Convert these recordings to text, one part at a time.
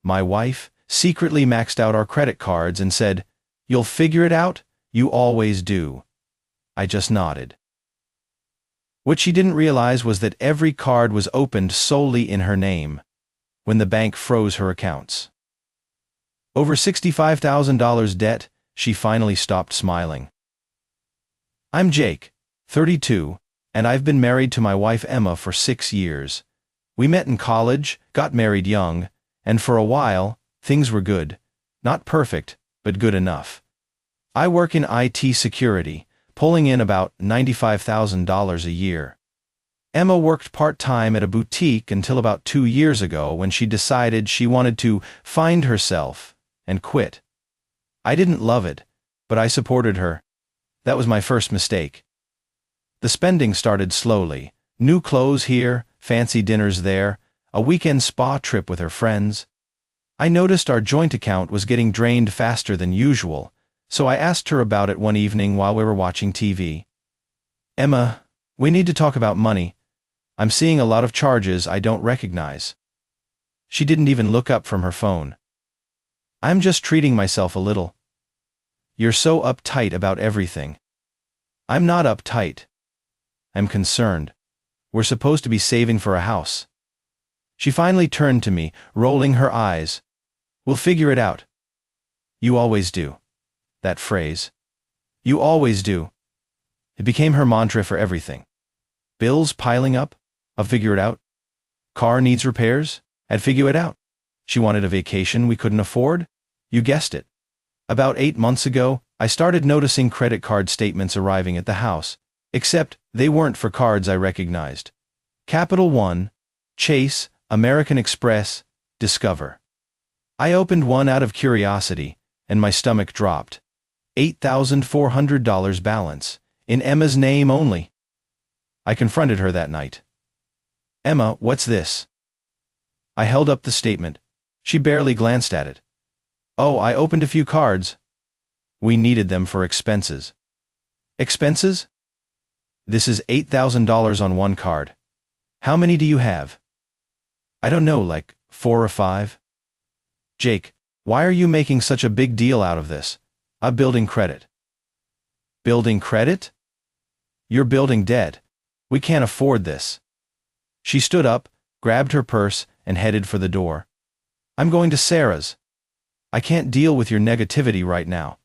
my wife, secretly maxed out our credit cards and said, "You'll figure it out? You always do." I just nodded. What she didn't realize was that every card was opened solely in her name when the bank froze her accounts. Over $65,000 debt, she finally stopped smiling. I'm Jake, 32, and I've been married to my wife Emma for 6 years. We met in college, got married young, and for a while, things were good. Not perfect, but good enough. I work in IT security, pulling in about $95,000 a year. Emma worked part-time at a boutique until about 2 years ago when she decided she wanted to find herself and quit. I didn't love it, but I supported her. That was my first mistake. The spending started slowly. New clothes here, fancy dinners there, a weekend spa trip with her friends. I noticed our joint account was getting drained faster than usual, so I asked her about it one evening while we were watching TV. Emma, we need to talk about money. I'm seeing a lot of charges I don't recognize. She didn't even look up from her phone. I'm just treating myself a little. You're so uptight about everything. I'm not uptight. I'm concerned. We're supposed to be saving for a house. She finally turned to me, rolling her eyes. We'll figure it out. You always do. That phrase. You always do. It became her mantra for everything. Bills piling up? I'll figure it out. Car needs repairs? I'd figure it out. She wanted a vacation we couldn't afford? You guessed it. About 8 months ago, I started noticing credit card statements arriving at the house, except they weren't for cards I recognized. Capital One, Chase, American Express, Discover. I opened one out of curiosity, and my stomach dropped. $8,400 balance, in Emma's name only. I confronted her that night. Emma, what's this? I held up the statement. She barely glanced at it. Oh, I opened a few cards. We needed them for expenses. Expenses? This is $8,000 on one card. How many do you have? I don't know, like 4 or 5. Jake, why are you making such a big deal out of this? I'm building credit. Building credit? You're building debt. We can't afford this. She stood up, grabbed her purse, and headed for the door. I'm going to Sarah's. I can't deal with your negativity right now.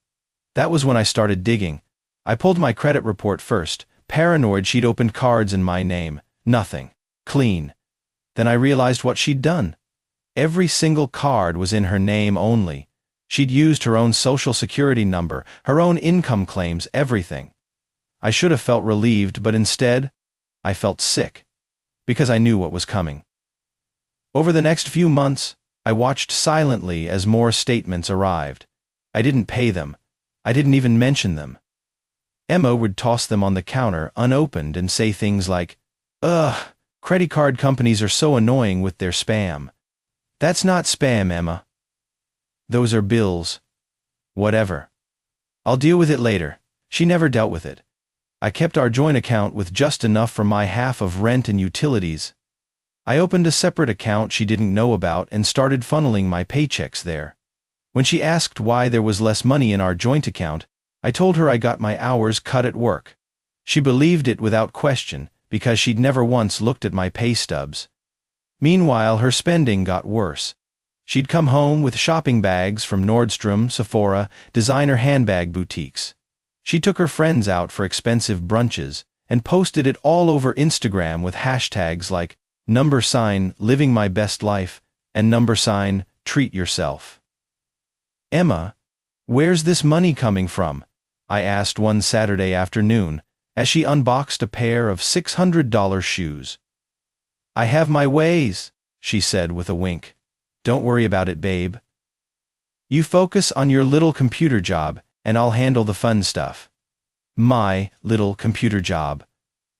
That was when I started digging. I pulled my credit report first, paranoid she'd opened cards in my name. Nothing. Clean. Then I realized what she'd done. Every single card was in her name only. She'd used her own social security number, her own income claims, everything. I should have felt relieved, but instead, I felt sick. Because I knew what was coming. Over the next few months, I watched silently as more statements arrived. I didn't pay them. I didn't even mention them. Emma would toss them on the counter unopened and say things like, "Ugh, credit card companies are so annoying with their spam." That's not spam, Emma. Those are bills. Whatever. I'll deal with it later. She never dealt with it. I kept our joint account with just enough for my half of rent and utilities. I opened a separate account she didn't know about and started funneling my paychecks there. When she asked why there was less money in our joint account, I told her I got my hours cut at work. She believed it without question because she'd never once looked at my pay stubs. Meanwhile, her spending got worse. She'd come home with shopping bags from Nordstrom, Sephora, designer handbag boutiques. She took her friends out for expensive brunches and posted it all over Instagram with hashtags like #living my best life and #treat yourself. Emma, where's this money coming from? I asked one Saturday afternoon as she unboxed a pair of $600 shoes. I have my ways, she said with a wink. Don't worry about it, babe. You focus on your little computer job and I'll handle the fun stuff. My little computer job.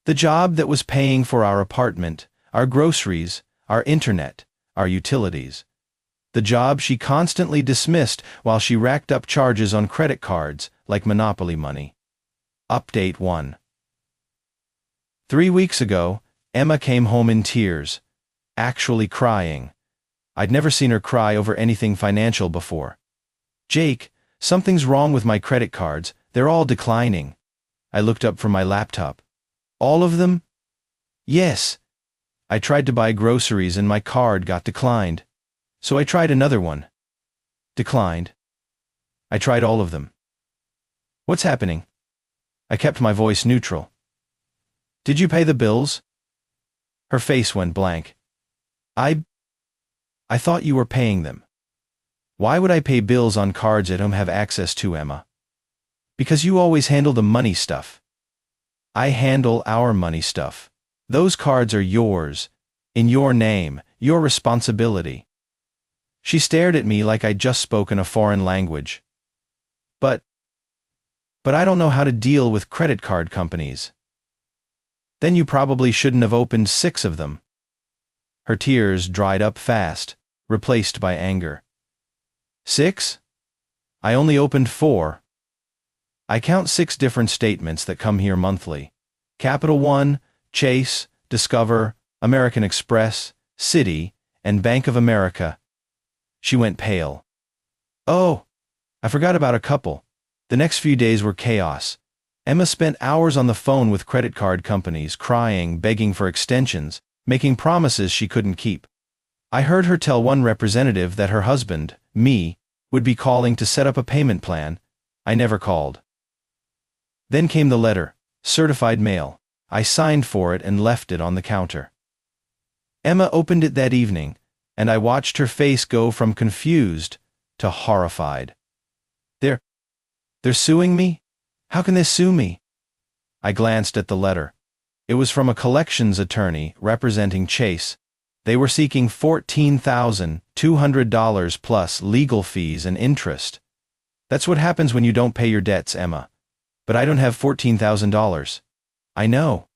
The job that was paying for our apartment, our groceries, our internet, our utilities. The job she constantly dismissed while she racked up charges on credit cards like Monopoly money. Update 1. 3 weeks ago, Emma came home in tears, actually crying. I'd never seen her cry over anything financial before. Jake, something's wrong with my credit cards, they're all declining. I looked up from my laptop. All of them? Yes. I tried to buy groceries and my card got declined. So I tried another one. Declined. I tried all of them. What's happening? I kept my voice neutral. Did you pay the bills? Her face went blank. I thought you were paying them. Why would I pay bills on cards I don't have access to, Emma? Because you always handle the money stuff. I handle our money stuff. Those cards are yours. In your name, your responsibility. She stared at me like I'd just spoken a foreign language. But I don't know how to deal with credit card companies. Then you probably shouldn't have opened 6 of them. Her tears dried up fast, replaced by anger. 6? I only opened 4. I count 6 different statements that come here monthly. Capital One, Chase, Discover, American Express, Citi, and Bank of America. She went pale. Oh, I forgot about a couple. The next few days were chaos. Emma spent hours on the phone with credit card companies, crying, begging for extensions, making promises she couldn't keep. I heard her tell one representative that her husband, me, would be calling to set up a payment plan. I never called. Then came the letter, certified mail. I signed for it and left it on the counter. Emma opened it that evening, and I watched her face go from confused to horrified. They're suing me? How can they sue me? I glanced at the letter. It was from a collections attorney representing Chase. They were seeking $14,200 plus legal fees and interest. That's what happens when you don't pay your debts, Emma. But I don't have $14,000. I know.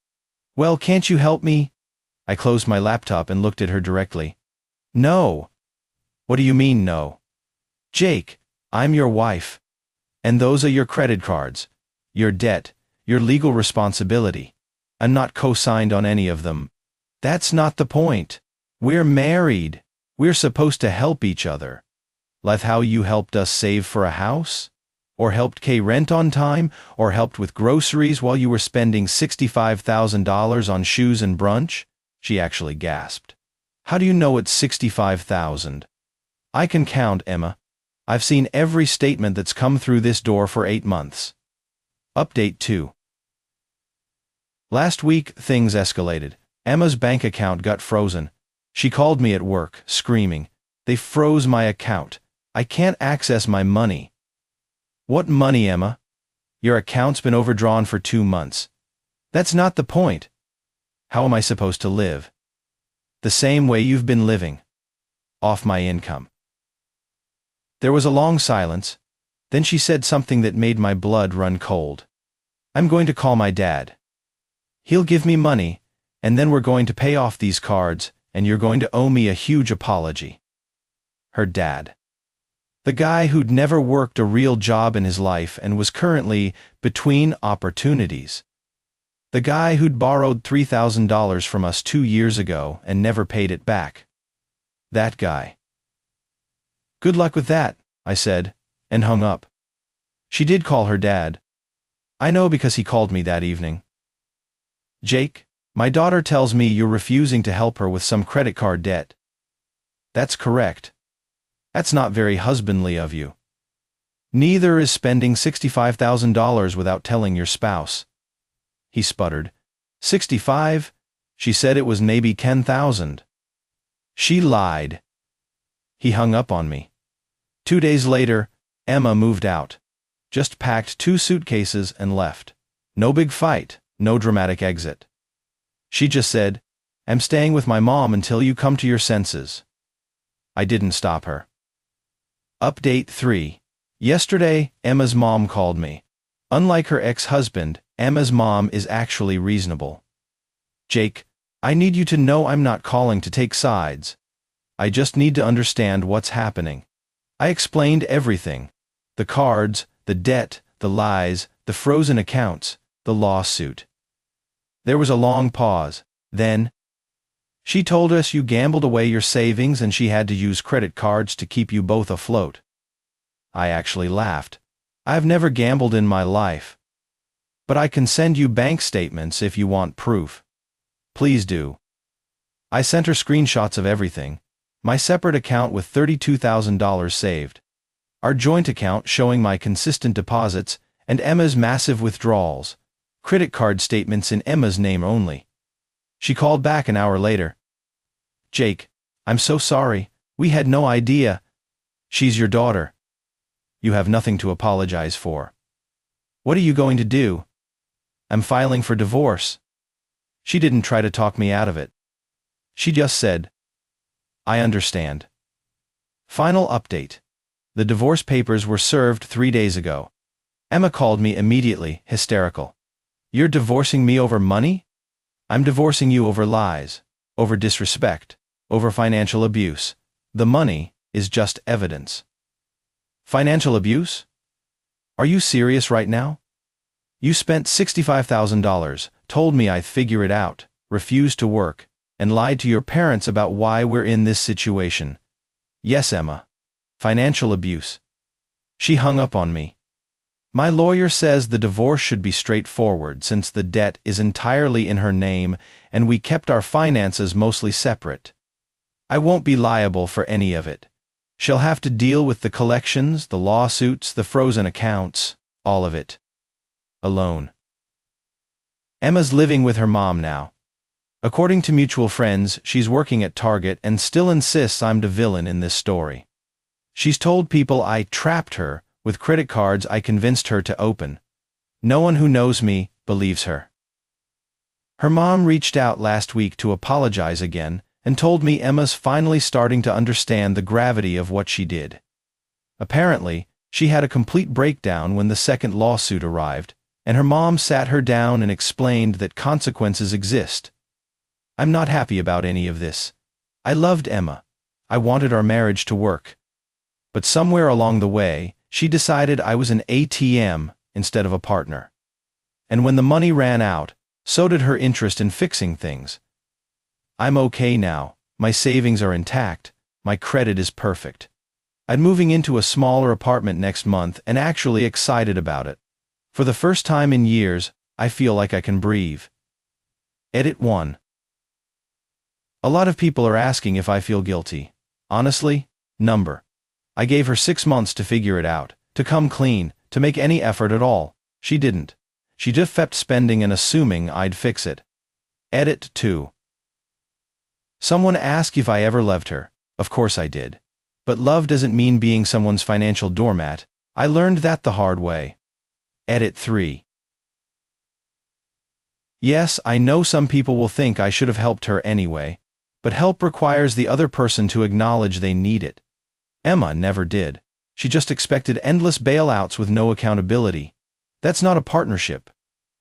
Well, can't you help me? I closed my laptop and looked at her directly. No. What do you mean, no? Jake, I'm your wife. And those are your credit cards, your debt, your legal responsibility. I'm not co-signed on any of them. That's not the point. We're married. We're supposed to help each other. Like how you helped us save for a house? Or helped pay rent on time? Or helped with groceries while you were spending $65,000 on shoes and brunch? She actually gasped. How do you know it's $65,000? I can count, Emma. I've seen every statement that's come through this door for 8 months. Update 2. Last week, things escalated. Emma's bank account got frozen. She called me at work, screaming, "They froze my account. I can't access my money." What money, Emma? Your account's been overdrawn for 2 months. That's not the point. How am I supposed to live? The same way you've been living. Off my income. There was a long silence. Then she said something that made my blood run cold. I'm going to call my dad. He'll give me money, and then we're going to pay off these cards, and you're going to owe me a huge apology. Her dad. The guy who'd never worked a real job in his life and was currently between opportunities. The guy who'd borrowed $3,000 from us 2 years ago and never paid it back. That guy. Good luck with that, I said, and hung up. She did call her dad. I know because he called me that evening. Jake, my daughter tells me you're refusing to help her with some credit card debt. That's correct. That's not very husbandly of you. Neither is spending $65,000 without telling your spouse. He sputtered. 65? She said it was maybe 10,000. She lied. He hung up on me. 2 days later, Emma moved out. Just packed 2 suitcases and left. No big fight, no dramatic exit. She just said, "I'm staying with my mom until you come to your senses." I didn't stop her. Update 3. Yesterday, Emma's mom called me. Unlike her ex-husband, Emma's mom is actually reasonable. Jake, I need you to know I'm not calling to take sides. I just need to understand what's happening. I explained everything. The cards, the debt, the lies, the frozen accounts, the lawsuit. There was a long pause. Then, She told us you gambled away your savings and she had to use credit cards to keep you both afloat. I actually laughed. I've never gambled in my life. But I can send you bank statements if you want proof. Please do. I sent her screenshots of everything. My separate account with $32,000 saved. Our joint account showing my consistent deposits and Emma's massive withdrawals. Credit card statements in Emma's name only. She called back an hour later. Jake, I'm so sorry. We had no idea. She's your daughter. You have nothing to apologize for. What are you going to do? I'm filing for divorce. She didn't try to talk me out of it. She just said, I understand. Final update. The divorce papers were served 3 days ago. Emma called me immediately, hysterical. You're divorcing me over money? I'm divorcing you over lies, over disrespect, over financial abuse. The money is just evidence. Financial abuse? Are you serious right now? You spent $65,000, told me I'd figure it out, refused to work, and lied to your parents about why we're in this situation. Yes, Emma. Financial abuse. She hung up on me. My lawyer says the divorce should be straightforward since the debt is entirely in her name and we kept our finances mostly separate. I won't be liable for any of it. She'll have to deal with the collections, the lawsuits, the frozen accounts, all of it. Alone. Emma's living with her mom now. According to mutual friends, she's working at Target and still insists I'm the villain in this story. She's told people I trapped her with credit cards I convinced her to open. No one who knows me believes her. Her mom reached out last week to apologize again and told me Emma's finally starting to understand the gravity of what she did. Apparently, she had a complete breakdown when the second lawsuit arrived, and her mom sat her down and explained that consequences exist. I'm not happy about any of this. I loved Emma. I wanted our marriage to work. But somewhere along the way, she decided I was an ATM instead of a partner. And when the money ran out, so did her interest in fixing things. I'm okay now, my savings are intact, my credit is perfect. I'm moving into a smaller apartment next month and actually excited about it. For the first time in years, I feel like I can breathe. Edit 1. A lot of people are asking if I feel guilty. Honestly, number. I gave her 6 months to figure it out, to come clean, to make any effort at all. She didn't. She just kept spending and assuming I'd fix it. Edit 2. Someone asked if I ever loved her. Of course I did. But love doesn't mean being someone's financial doormat. I learned that the hard way. Edit 3. Yes, I know some people will think I should have helped her anyway, but help requires the other person to acknowledge they need it. Emma never did. She just expected endless bailouts with no accountability. That's not a partnership.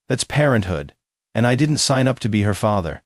That's parenthood, and I didn't sign up to be her father.